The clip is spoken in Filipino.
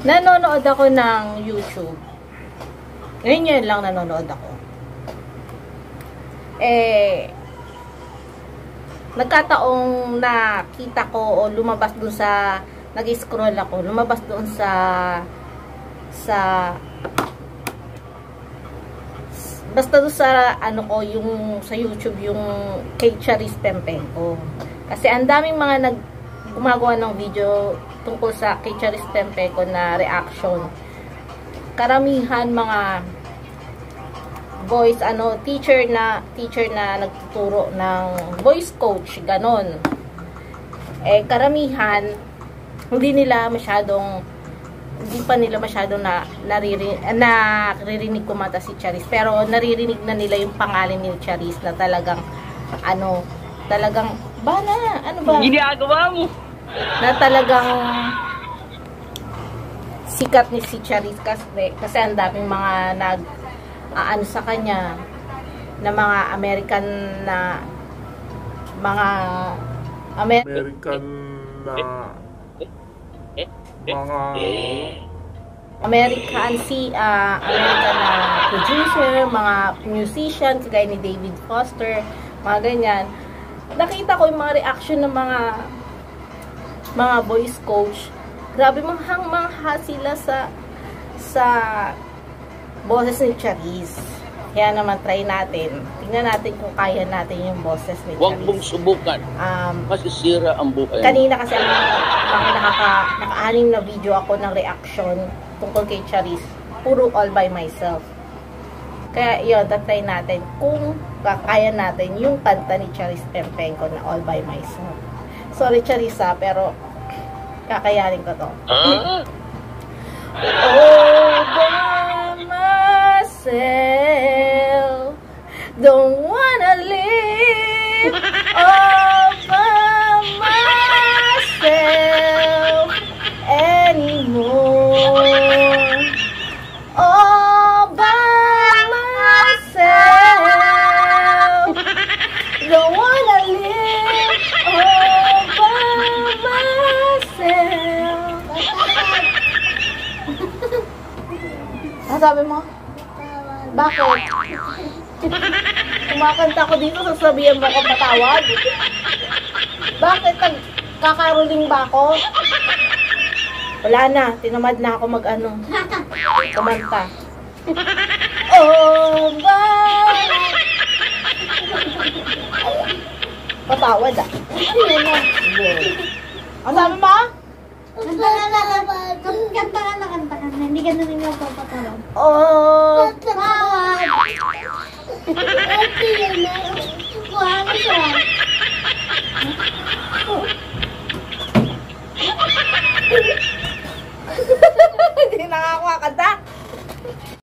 Nanonood ako ng YouTube. Ngayon yun lang nanonood ako. Nagkataong nakita ko o lumabas dun sa, nag-scroll ako, lumabas dun basta doon sa ano ko, yung sa YouTube, yung kay Charis Pempenko. Kasi ang daming mga gumagawa ng video tungkol sa kay Charis Pempenko na reaction. Karamihan mga voice teacher na nagtuturo ng voice coach, ganon. Karamihan hindi pa nila masyadong naririnig kumanta si Charis, pero naririnig na nila yung pangalan ni Charis na talagang ginagawa mo na talagang sikat ni si Charis kasi ang daming mga sa kanya na mga American na American na producer, mga musician, kagaya ni David Foster, mga ganyan. Nakita ko yung mga reaction ng mga voice coach. Grabe, manghang-mangha sila sa boses ni Charis. Kaya naman try natin. Tingnan natin kung kaya natin yung boses ni Charis. Huwag mong subukan. Masisira ang buhay. Kanina kasi naka-anim na video ako ng reaction tungkol kay Charis. Puro all by myself. Kaya yun, tatry natin kung kaya natin yung kanta ni Charis Pempenko na all by myself. Sorry Charis pero kakayanin ko to. All by myself, don't wanna live all by myself anymore. All by myself, don't wanna live all by myself. Sabi mo? Bakit? Kumakanta ko dito, sasabihan mo ako patawad? Bakit? Kakaroling ba ako? Wala na, tinamad na ako kumanta. Oh, bye! Patawad Ang sabi mo? Kanta ka na. Hindi ka na rin magpapatawad. Oh, Patawad! Ito yun na. Kuha mo siya.